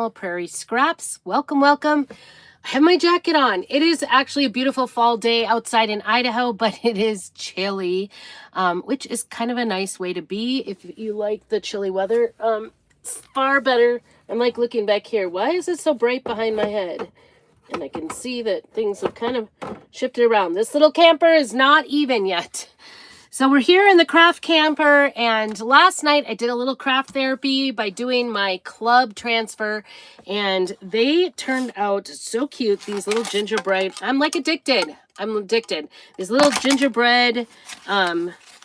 channel, Prairie Scraps. Welcome, welcome. I have my jacket on. It is actually a beautiful fall day outside in Idaho, but it is chilly, which is kind of a nice way to be if you like the chilly weather. It's far better. I'm like looking back here. Why is it so bright behind my head? And I can see that things have kind of shifted around. This little camper is not even yet. So we're here in the craft camper, and last night I did a little craft therapy by doing my club transfer, and they turned out so cute, these little gingerbread. I'm like addicted. I'm addicted. These little gingerbread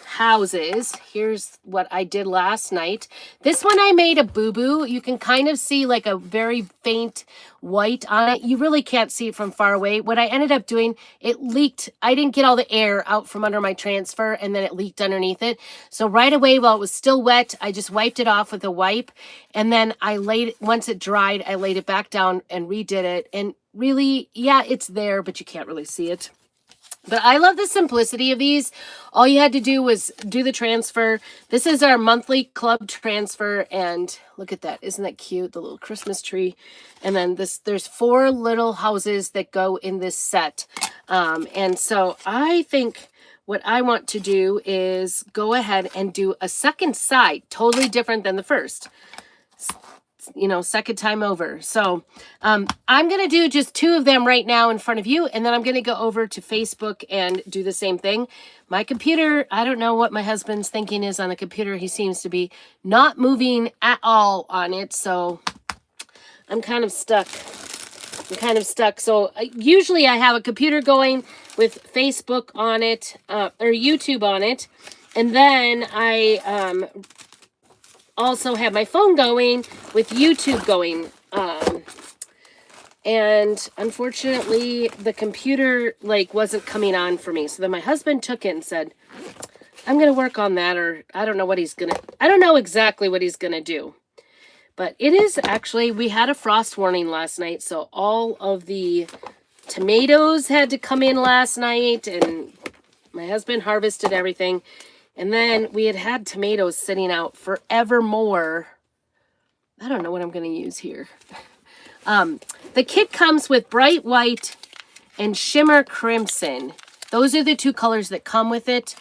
houses. Here's what I did last night. This one I made a boo-boo. You can kind of see like a very faint white on it. You really can't see it from far away. What I ended up doing, it leaked. I didn't get all the air out from under my transfer, and then it leaked underneath it. So right away, while it was still wet, I just wiped it off with a wipe, and then I laid it, once it dried, I laid it back down and redid it. And really, yeah, it's there, but you can't really see it. But I love the simplicity of these. All you had to do was do the transfer. This is our monthly club transfer, and look at that. Isn't that cute? The little Christmas tree. And then there's 4 little houses that go in this set. And so I think what I want to do is go ahead and do a second side, totally different than the first. You know, second time over. So I'm going to do just 2 of them right now in front of you. And then I'm going to go over to Facebook and do the same thing. My computer, I don't know what my husband's thinking is on the computer. He seems to be not moving at all on it. So I'm kind of stuck. So usually I have a computer going with Facebook on it, or YouTube on it. And then I, also have my phone going with YouTube going. And unfortunately the computer wasn't coming on for me. So then my husband took it and said, I'm going to work on that, or I don't know exactly what he's going to do. But it is actually, we had a frost warning last night. So all of the tomatoes had to come in last night, and my husband harvested everything. And then we had tomatoes sitting out forevermore. I don't know what I'm going to use here. The kit comes with bright white and shimmer crimson. Those are the 2 colors that come with it.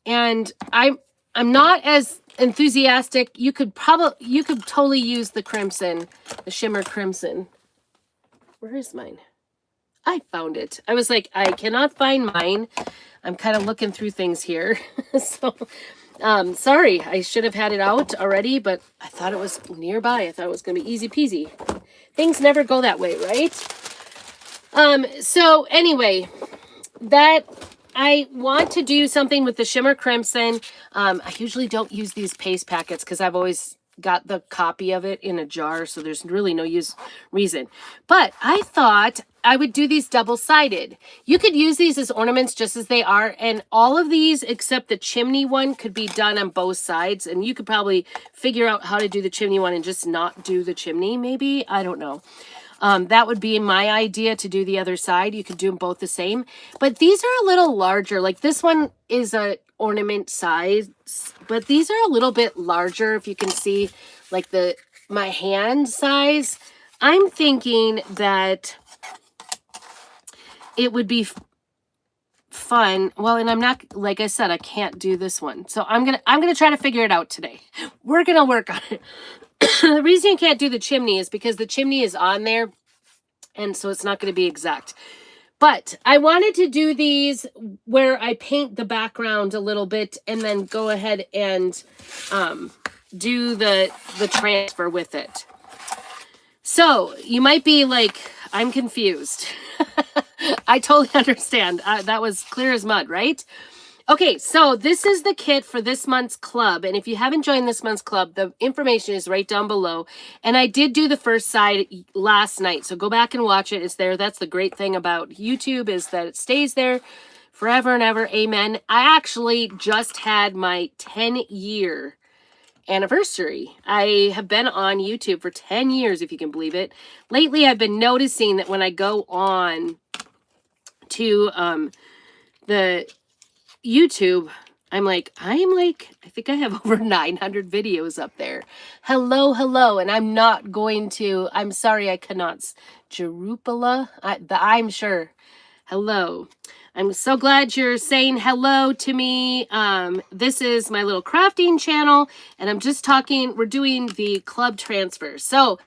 And I'm not as enthusiastic. You could totally use the crimson, the shimmer crimson. Where is mine? I found it. I was like, I cannot find mine. I'm kind of looking through things here. So, sorry, I should have had it out already, but I thought it was nearby. I thought it was going to be easy peasy. Things never go that way, right? So anyway, that I want to do something with the shimmer crimson. I usually don't use these paste packets because I've always got the copy of it in a jar, so there's really no reason. But I thought I would do these double-sided. You could use these as ornaments just as they are, and all of these except the chimney one could be done on both sides, and you could probably figure out how to do the chimney one and just not do the chimney, maybe. I don't know. That would be my idea to do the other side. You could do them both the same. But these are a little larger. Like this one is a ornament size, but these are a little bit larger. If you can see like my hand size, I'm thinking that it would be fun. Well, and I'm not, like I said, I can't do this one. So I'm going to try to figure it out today. We're going to work on it. The reason you can't do the chimney is because the chimney is on there, and so it's not going to be exact. But I wanted to do these where I paint the background a little bit and then go ahead and do the transfer with it. So you might be like, I'm confused. I totally understand. That was clear as mud, right? Okay, so this is the kit for this month's club. And if you haven't joined this month's club, the information is right down below. And I did do the first side last night, so go back and watch it. It's there. That's the great thing about YouTube, is that it stays there forever and ever. Amen. I actually just had my 10-year anniversary. I have been on YouTube for 10 years, if you can believe it. Lately, I've been noticing that when I go on to the YouTube, I'm like, I think I have over 900 videos up there. Hello, hello. And I'm not going to, I'm sorry, I cannot. Jerupala, I'm sure. Hello. I'm so glad you're saying hello to me. This is my little crafting channel, and I'm just talking, we're doing the club transfer. So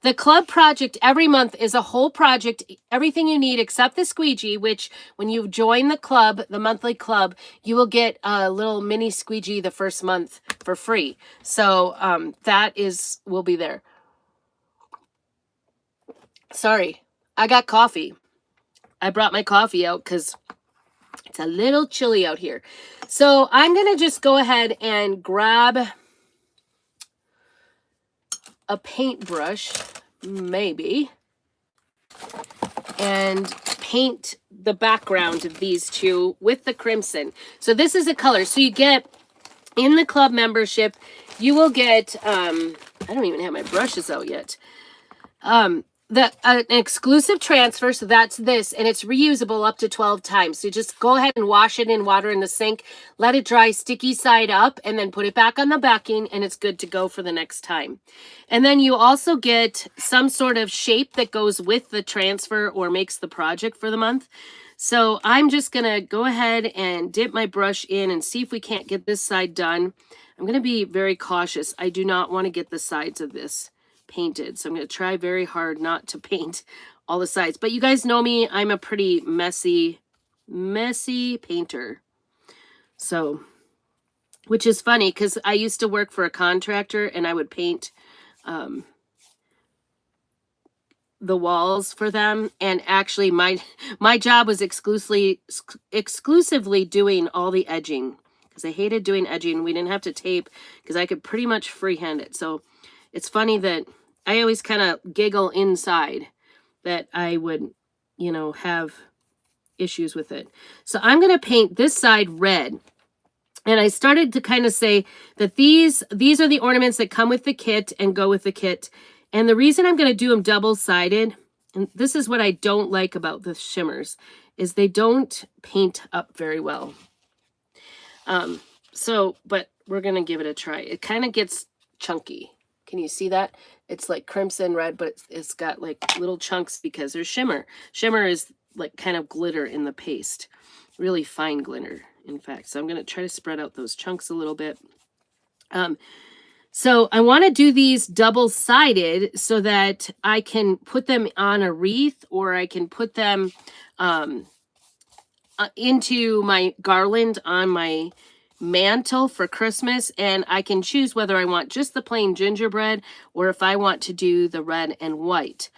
the club project every month is a whole project, everything you need except the squeegee, which when you join the club, the monthly club, you will get a little mini squeegee the first month for free. So will be there. Sorry, I got coffee. I brought my coffee out because it's a little chilly out here. So I'm going to just go ahead and grab a paintbrush, maybe, and paint the background of these two with the crimson. So this is a color. So you get, in the club membership, you will get, I don't even have my brushes out yet. An exclusive transfer, so that's this, and it's reusable up to 12 times. So you just go ahead and wash it in water in the sink, let it dry sticky side up, and then put it back on the backing, and it's good to go for the next time. And then you also get some sort of shape that goes with the transfer or makes the project for the month. So I'm just gonna go ahead and dip my brush in and see if we can't get this side done. I'm gonna be very cautious. I do not want to get the sides of this painted, so I'm going to try very hard not to paint all the sides. But you guys know me, I'm a pretty messy painter. So, which is funny because I used to work for a contractor and I would paint the walls for them, and actually my job was exclusively doing all the edging because I hated doing edging. We didn't have to tape because I could pretty much freehand it. So it's funny that I always kind of giggle inside that I would, have issues with it. So I'm going to paint this side red. And I started to kind of say that these are the ornaments that come with the kit and go with the kit. And the reason I'm going to do them double-sided, and this is what I don't like about the shimmers, is they don't paint up very well. But we're going to give it a try. It kind of gets chunky. Can you see that? It's like crimson red, but it's got like little chunks because there's shimmer. Shimmer is like kind of glitter in the paste. Really fine glitter, in fact. So I'm going to try to spread out those chunks a little bit. So I want to do these double-sided so that I can put them on a wreath, or I can put them into my garland on my mantle for Christmas, and I can choose whether I want just the plain gingerbread or if I want to do the red and white.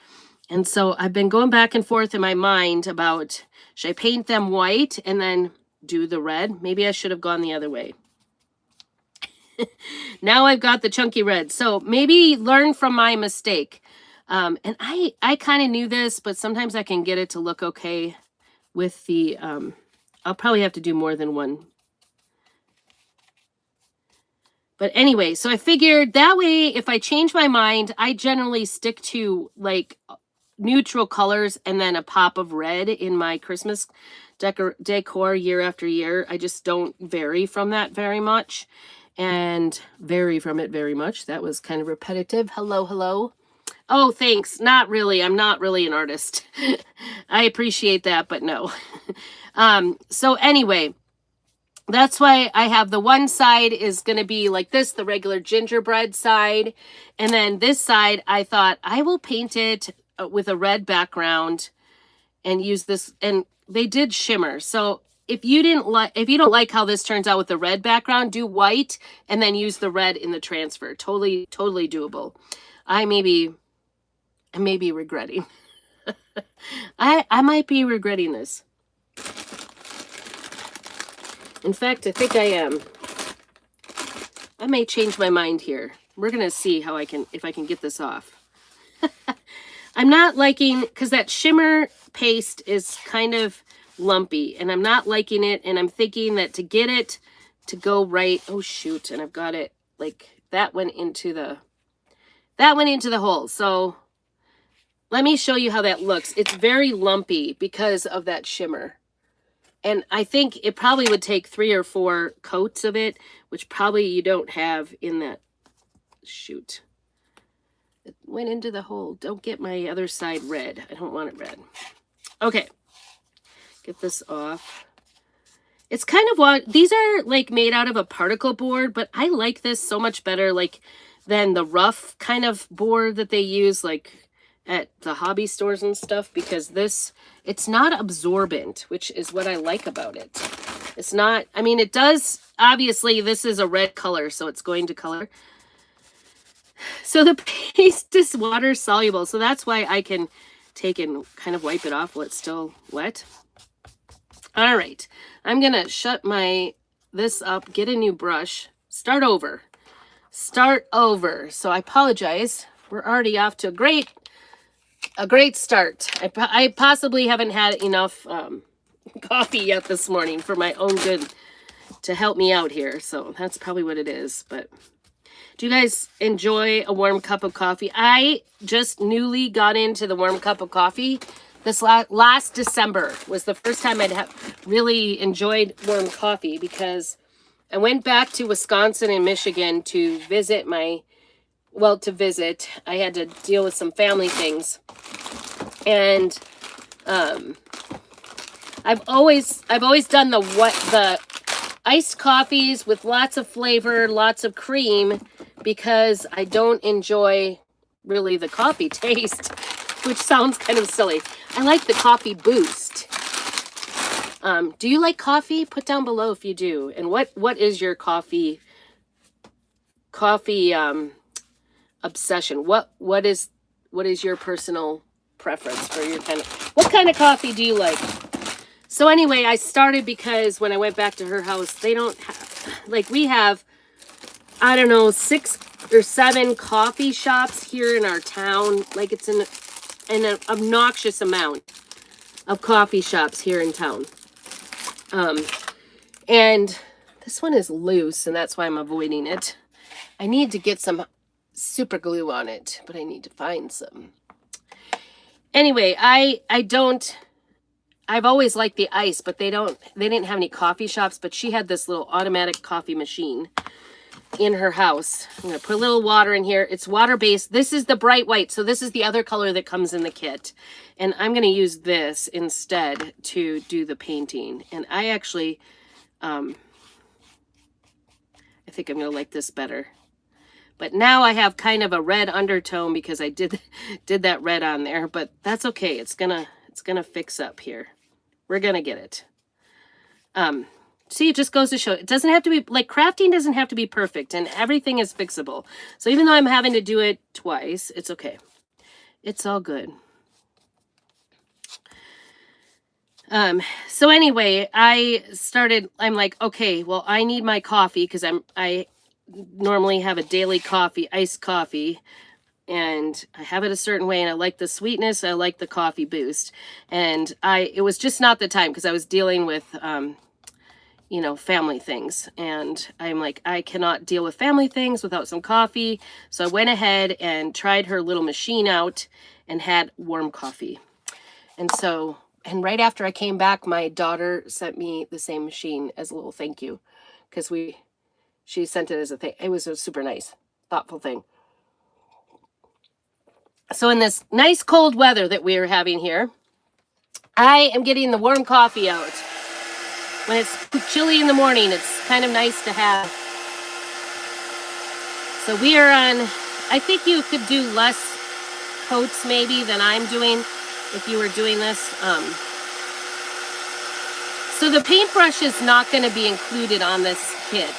And so I've been going back and forth in my mind about, should I paint them white and then do the red? Maybe I should have gone the other way. Now I've got the chunky red. So maybe learn from my mistake. And I kind of knew this, but sometimes I can get it to look okay with the, I'll probably have to do more than one. But anyway, so I figured that way, if I change my mind, I generally stick to like neutral colors and then a pop of red in my Christmas decor year after year. I just don't vary from that very much and vary from it very much. That was kind of repetitive. Hello, hello. Oh, thanks. Not really. I'm not really an artist. I appreciate that, but no. So anyway, that's why I have the one side is going to be like this, the regular gingerbread side. And then this side, I thought I will paint it with a red background and use this. And they did shimmer. So if you don't like how this turns out with the red background, do white and then use the red in the transfer. Totally, totally doable. I may be regretting. I might be regretting this. In fact, I think I am. I may change my mind here. We're going to see if I can get this off. I'm not liking, because that shimmer paste is kind of lumpy, and I'm not liking it, and I'm thinking that to get it to go right, oh shoot, and I've got it, like, that went into the hole. So let me show you how that looks. It's very lumpy because of that shimmer. And I think it probably would take 3 or 4 coats of it, which probably you don't have in that. Shoot. It went into the hole. Don't get my other side red. I don't want it red. Okay. Get this off. It's kind of what these are like made out of a particle board, but I like this so much better like than the rough kind of board that they use like at the hobby stores and stuff, because it's not absorbent, which is what I like about it. It's not, I mean, it does, obviously this is a red color, so it's going to color. So the paste is water soluble, so that's why I can take and kind of wipe it off while it's still wet. All right, I'm gonna shut this up, get a new brush, start over. So I apologize. We're already off to a great start. I possibly haven't had enough coffee yet this morning for my own good to help me out here. So that's probably what it is. But do you guys enjoy a warm cup of coffee? I just newly got into the warm cup of coffee. This last December was the first time I'd really enjoyed warm coffee, because I went back to Wisconsin and Michigan to visit I had to deal with some family things. And I've always done the iced coffees with lots of flavor, lots of cream, because I don't enjoy really the coffee taste, which sounds kind of silly. I like the coffee boost. Do you like coffee? Put down below if you do. And what is your coffee obsession? What is your personal preference for your what kind of coffee do you like? So anyway, I started because when I went back to her house, they don't have, like, we have, I don't know, 6 or 7 coffee shops here in our town. Like, it's an obnoxious amount of coffee shops here in town. And this one is loose, and that's why I'm avoiding it. I need to get some super glue on it, but I need to find some. Anyway, I've always liked the ice, but they didn't have any coffee shops, but she had this little automatic coffee machine in her house. I'm going to put a little water in here. It's water-based. This is the bright white, so this is the other color that comes in the kit. And I'm going to use this instead to do the painting. And I actually, I think I'm going to like this better. But now I have kind of a red undertone because I did that red on there, but that's okay. It's gonna fix up here. We're gonna get it. See, it just goes to show, it doesn't have to be, like, crafting doesn't have to be perfect, and everything is fixable. So even though I'm having to do it twice, it's okay. It's all good. So anyway, I'm like, okay, well, I need my coffee because I normally have a daily coffee, iced coffee, and I have it a certain way, and I like the sweetness, I like the coffee boost. And it was just not the time because I was dealing with, family things. And I'm like, I cannot deal with family things without some coffee. So I went ahead and tried her little machine out and had warm coffee. And right after I came back, my daughter sent me the same machine as a little thank you, because she sent it as a thing. It was a super nice, thoughtful thing. So in this nice cold weather that we are having here, I am getting the warm coffee out. When it's chilly in the morning, it's kind of nice to have. So we are on, I think you could do less coats maybe than I'm doing if you were doing this. So the paintbrush is not going to be included on this kit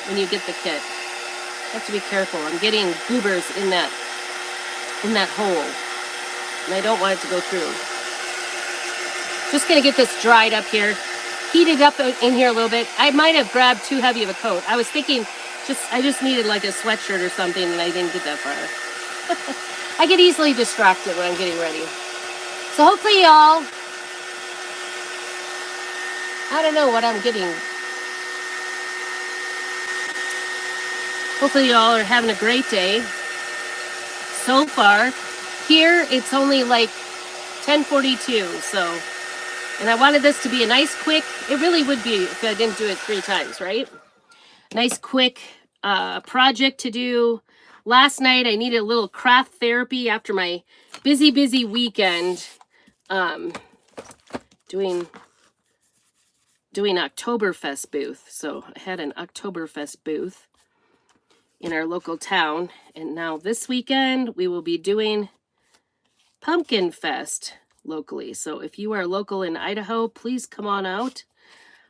when you get the kit. You have to be careful. I'm getting goobers in that hole, and I don't want it to go through. Just going to get this dried up here, heated up in here a little bit. I might have grabbed too heavy of a coat. I was thinking I just needed like a sweatshirt or something, and I didn't get that far. I get easily distracted when I'm getting ready. So hopefully y'all, I don't know what I'm getting. Hopefully y'all are having a great day. So far, here it's only like 10:42, so And I wanted this to be a nice, quick, it really would be if I didn't do it 3 times, right? Nice, quick project to do. Last night, I needed a little craft therapy after my busy weekend doing Oktoberfest booth. So I had an Oktoberfest booth in our local town. And now this weekend, we will be doing Pumpkin Fest locally. So if you are local in Idaho, please come on out.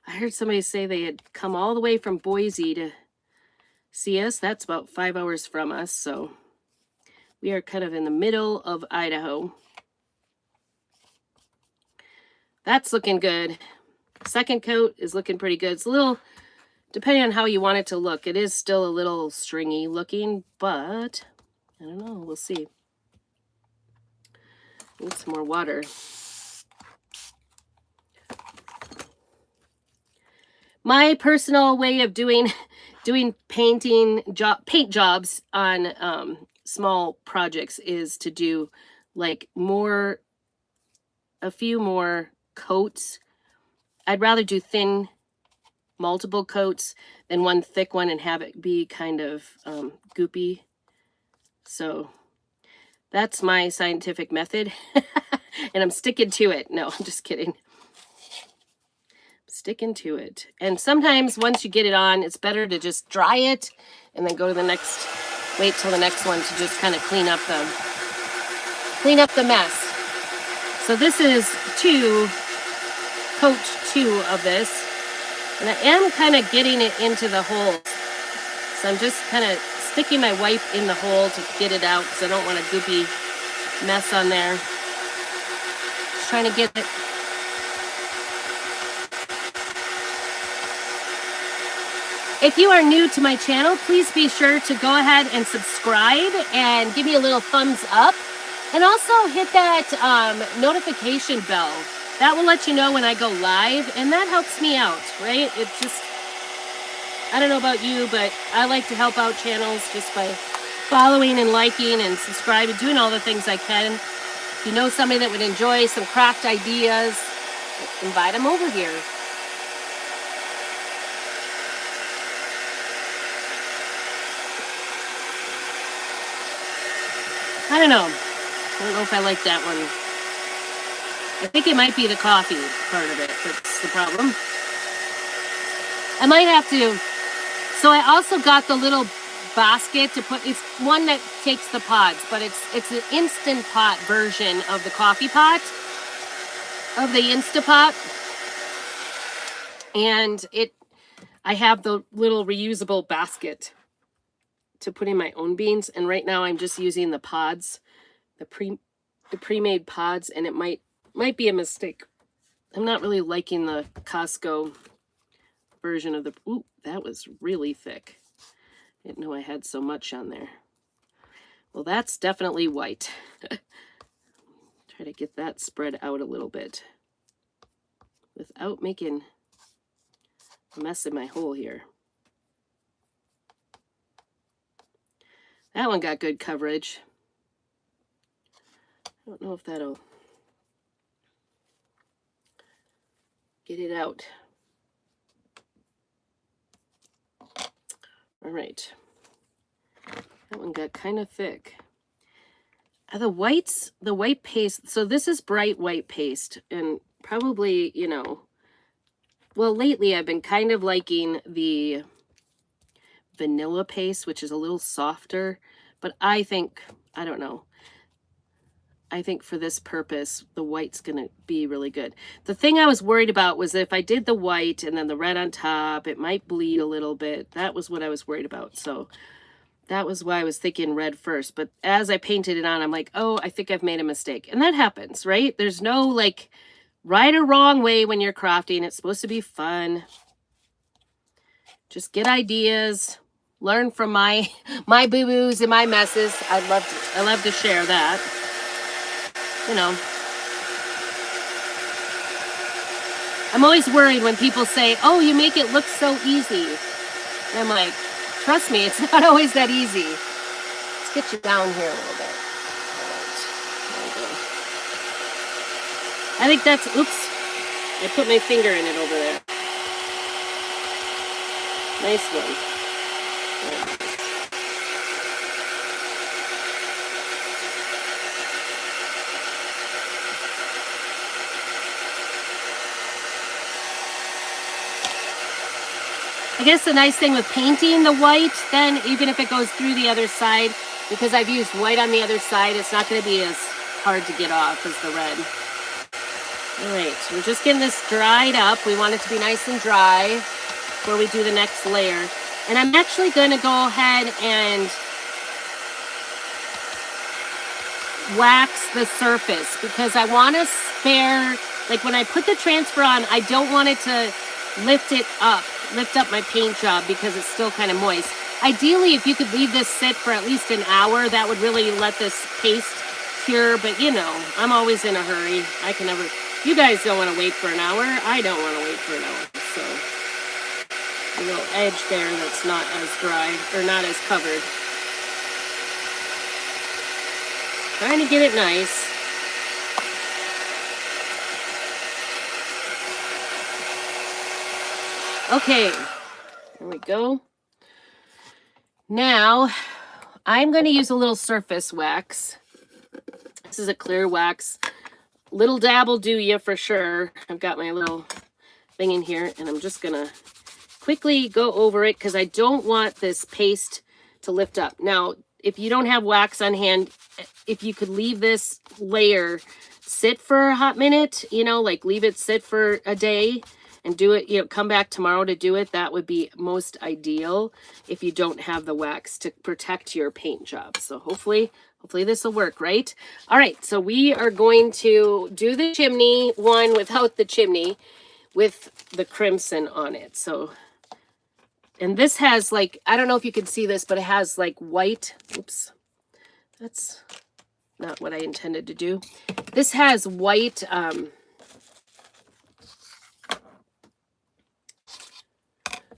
I heard somebody say they had come all the way from Boise to see us. That's about 5 hours from us. So we are kind of in the middle of Idaho. That's looking good. Second coat is looking pretty good. It's a little, depending on how you want it to look, it is still a little stringy looking, but I don't know. We'll see. Need some more water. My personal way of doing paint jobs on small projects is to do like a few more coats. I'd rather do thin multiple coats than one thick one and have it be kind of goopy. So that's my scientific method. And I'm sticking to it. No, I'm just kidding. Sticking to it. And sometimes once you get it on, it's better to just dry it and then go to the next, wait till the next one to just kind of clean up the mess. So this is coat 2 of this. And I am kind of getting it into the hole. So I'm just kind of sticking my wipe in the hole to get it out because I don't want a goopy mess on there. Just trying to get it. If you are new to my channel, please be sure to go ahead and subscribe and give me a little thumbs up. And also hit that notification bell. That will let you know when I go live, and that helps me out, right? It just, I don't know about you, but I like to help out channels just by following and liking and subscribing, doing all the things I can. If you know somebody that would enjoy some craft ideas, invite them over here. I don't know. I don't know if I like that one. I think it might be the coffee part of it that's the problem. I might have to. So I also got the little basket to put. It's one that takes the pods, but it's an Instant Pot version of the coffee pot, of the Instapot. And I have the little reusable basket to put in my own beans. And right now I'm just using the pods, the pre-made pods, and it might be a mistake. I'm not really liking the Costco version of the, ooh, that was really thick. Didn't know I had so much on there. Well, that's definitely white. Try to get that spread out a little bit without making a mess in my hole here. That one got good coverage. I don't know if that'll get it out. All right. That one got kind of thick. The white paste. So this is bright white paste, and probably, you know, well, lately I've been kind of liking the vanilla paste, which is a little softer, but I think, I don't know. I think for this purpose, the white's going to be really good. The thing I was worried about was if I did the white and then the red on top, it might bleed a little bit. That was what I was worried about. So that was why I was thinking red first. But as I painted it on, I'm like, oh, I think I've made a mistake. And that happens, right? There's no like right or wrong way when you're crafting. It's supposed to be fun. Just get ideas, learn from my boo-boos and my messes. I love to share that. You know, I'm always worried when people say, oh, you make it look so easy. And I'm like, trust me, it's not always that easy. Let's get you down here a little bit. All right. There we go. I think that's, oops. I put my finger in it over there. Nice one. I guess the nice thing with painting the white, then even if it goes through the other side, because I've used white on the other side, it's not going to be as hard to get off as the red. All right, we're just getting this dried up. We want it to be nice and dry before we do the next layer. And I'm actually going to go ahead and wax the surface because I want to spare, like when I put the transfer on, I don't want it to lift up my paint job because it's still kind of moist. Ideally, if you could leave this sit for at least an hour, that would really let this paste cure, but you know, I'm always in a hurry. I can never, you guys don't want to wait for an hour. I don't want to wait for an hour, so a little edge there that's not as dry or not as covered. Trying to get it nice. Okay, there we go. Now, I'm going to use a little surface wax. This is a clear wax. Little dab will do you for sure. I've got my little thing in here, and I'm just going to quickly go over it because I don't want this paste to lift up. Now, if you don't have wax on hand, if you could leave this layer sit for a hot minute, you know, like leave it sit for a day, and do it, you know, come back tomorrow to do it. That would be most ideal if you don't have the wax to protect your paint job. So hopefully this will work, right? All right, so we are going to do the chimney one without the chimney with the crimson on it. So, and this has like, I don't know if you can see this, but it has like white, oops, that's not what I intended to do. This has white,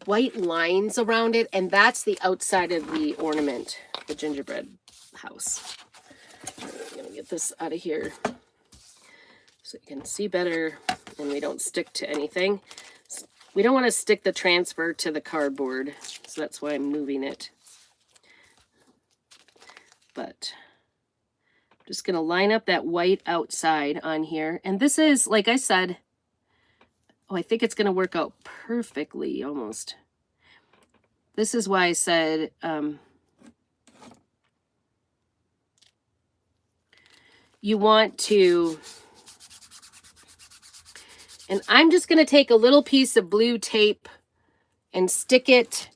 white lines around it, and that's the outside of the ornament, the gingerbread house. I'm gonna get this out of here so you can see better and we don't stick to anything. We don't want to stick the transfer to the cardboard, so that's why I'm moving it. But I'm just gonna line up that white outside on here, and this is, like I said, oh, I think it's going to work out perfectly, almost. This is why I said, you want to, and I'm just going to take a little piece of blue tape and stick it.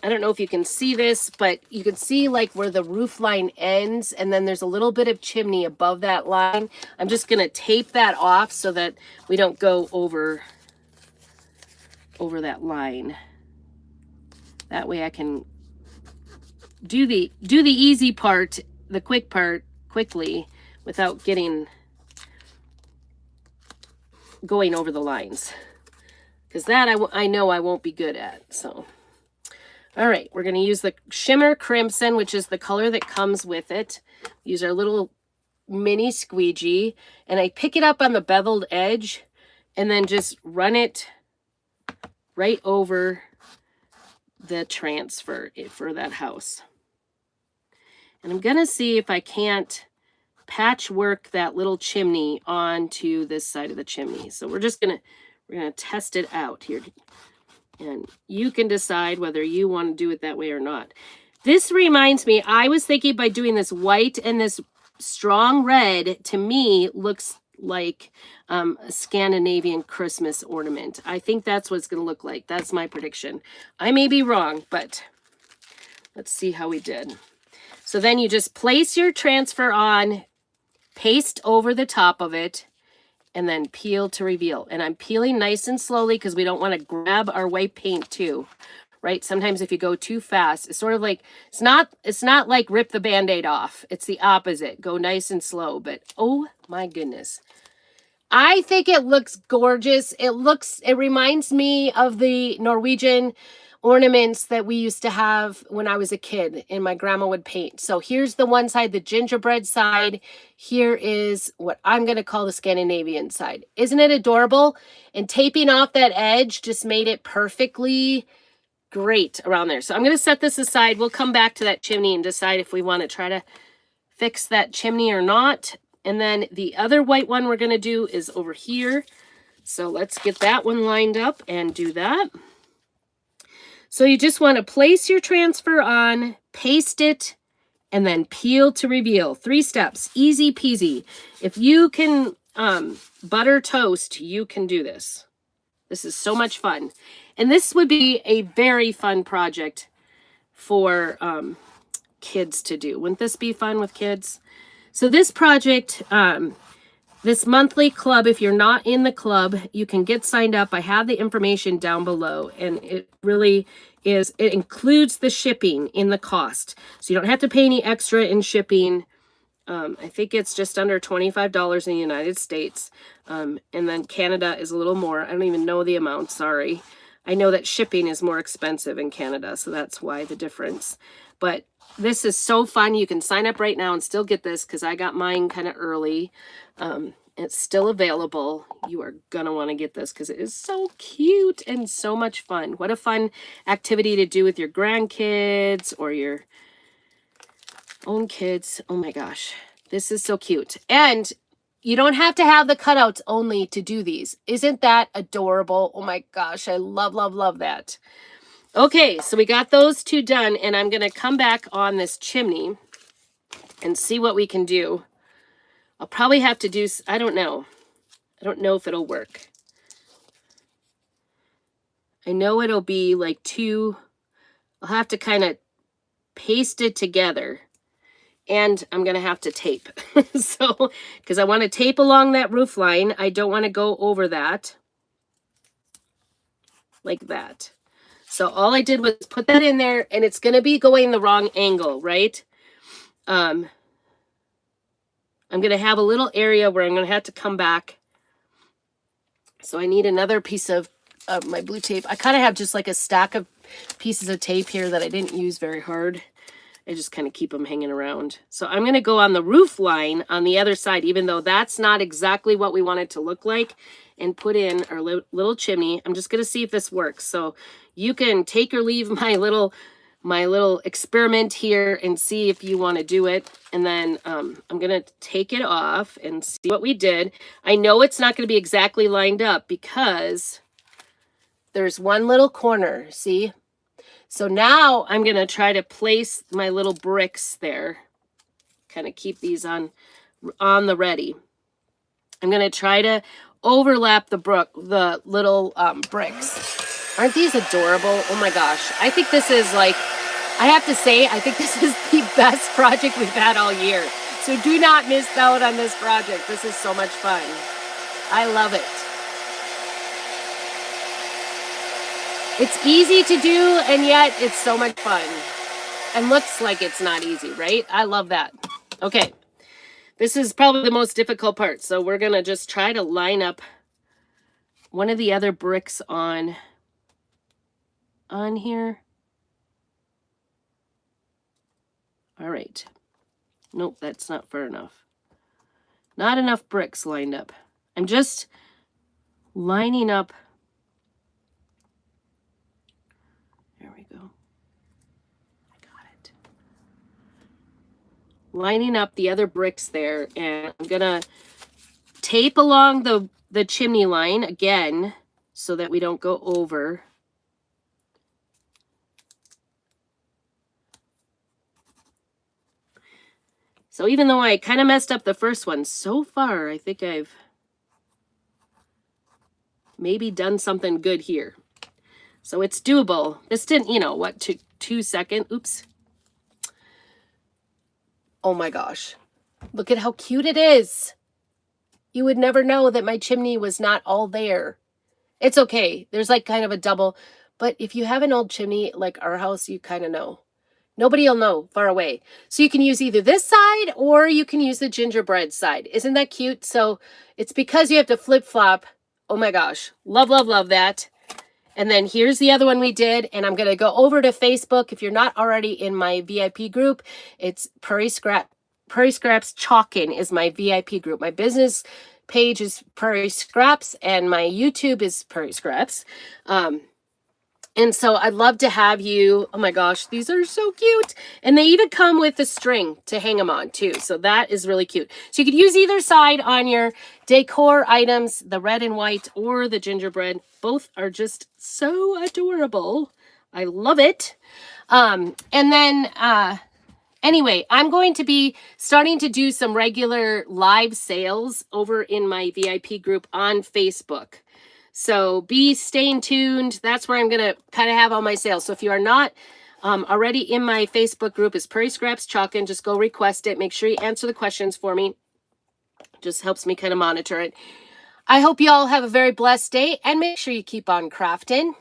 I don't know if you can see this, but you can see like where the roof line ends, and then there's a little bit of chimney above that line. I'm just going to tape that off so that we don't go over that line. That way I can do the easy part, the quick part quickly without going over the lines. Because that I know I won't be good at, so. All right, we're going to use the Shimmer Crimson, which is the color that comes with it. Use our little mini squeegee, and I pick it up on the beveled edge and then just run it right over the transfer for that house. And I'm going to see if I can't patchwork that little chimney onto this side of the chimney. So we're going to test it out here. And you can decide whether you want to do it that way or not. This reminds me, I was thinking by doing this white and this strong red, to me, looks like a Scandinavian Christmas ornament. I think that's what it's going to look like. That's my prediction. I may be wrong, but let's see how we did. So then you just place your transfer on, paste over the top of it, and then peel to reveal. And I'm peeling nice and slowly because we don't want to grab our white paint too, right? Sometimes if you go too fast, it's sort of like, it's not like rip the Band-Aid off. It's the opposite. Go nice and slow, but oh my goodness. I think it looks gorgeous. It reminds me of the Norwegian ornaments that we used to have when I was a kid and my grandma would paint. So here's the one side, the gingerbread side. Here is what I'm going to call the Scandinavian side. Isn't it adorable? And taping off that edge just made it perfectly great around there. So I'm going to set this aside. We'll come back to that chimney and decide if we want to try to fix that chimney or not. And then the other white one we're going to do is over here. So let's get that one lined up and do that. So you just want to place your transfer on, paste it, and then peel to reveal. 3 steps, easy peasy. If you can butter toast, you can do this. This is so much fun. And this would be a very fun project for kids to do. Wouldn't this be fun with kids? So this project, this monthly club, if you're not in the club, you can get signed up. I have the information down below, and it really is, it includes the shipping in the cost. So you don't have to pay any extra in shipping. I think it's just under $25 in the United States. And then Canada is a little more. I don't even know the amount, sorry. I know that shipping is more expensive in Canada, so that's why the difference. But this is so fun. You can sign up right now and still get this because I got mine kind of early. It's still available. You are going to want to get this because it is so cute and so much fun. What a fun activity to do with your grandkids or your own kids. Oh my gosh, this is so cute. And you don't have to have the cutouts only to do these. Isn't that adorable? Oh my gosh, I love, love, love that. Okay, so we got those 2 done, and I'm going to come back on this chimney and see what we can do. I'll probably have to do, I don't know. I don't know if it'll work. I know it'll be like 2, I'll have to kind of paste it together. And I'm going to have to tape. So, because I want to tape along that roof line. I don't want to go over that. Like that. So all I did was put that in there, and it's going to be going the wrong angle, right? I'm going to have a little area where I'm going to have to come back. So I need another piece of my blue tape. I kind of have just like a stack of pieces of tape here that I didn't use very hard. I just kind of keep them hanging around. So I'm going to go on the roof line on the other side, even though that's not exactly what we want it to look like, and put in our little chimney. I'm just going to see if this works. So you can take or leave my little experiment here and see if you want to do it. And then I'm going to take it off and see what we did. I know it's not going to be exactly lined up because there's one little corner, see? So now I'm going to try to place my little bricks there. Kind of keep these on the ready. I'm going to try to overlap the little bricks. Aren't these adorable? Oh my gosh. I think this is like, I have to say, I think this is the best project we've had all year. So do not miss out on this project. This is so much fun. I love it. It's easy to do, and yet it's so much fun. And looks like it's not easy, right? I love that. Okay. This is probably the most difficult part. So we're going to just try to line up one of the other bricks on here. All right. Nope, that's not far enough. Not enough bricks lined up. I'm just lining up. There we go. I got it. Lining up the other bricks there, and I'm gonna tape along the chimney line again so that we don't go over. So even though I kind of messed up the first one, so far I think I've maybe done something good here. So it's doable. This didn't, you know, what, 2 seconds? Oops. Oh my gosh. Look at how cute it is. You would never know that my chimney was not all there. It's okay. There's like kind of a double. But if you have an old chimney like our house, you kind of know. Nobody will know far away. So you can use either this side or you can use the gingerbread side. Isn't that cute? So it's because you have to flip-flop. Oh my gosh. Love, love, love that. And then here's the other one we did. And I'm going to go over to Facebook. If you're not already in my VIP group, it's Prairie Scraps Chalkin is my VIP group. My business page is Prairie Scraps and my YouTube is Prairie Scraps. And so I'd love to have you. Oh my gosh, these are so cute. And they even come with a string to hang them on too. So that is really cute. So you could use either side on your decor items, the red and white or the gingerbread. Both are just so adorable. I love it. And then, anyway, I'm going to be starting to do some regular live sales over in my VIP group on Facebook. So staying tuned. That's where I'm going to kind of have all my sales. So if you are not already in my Facebook group, it's Prairie Scraps Chalkin. Just go request it. Make sure you answer the questions for me. Just helps me kind of monitor it. I hope you all have a very blessed day and make sure you keep on crafting.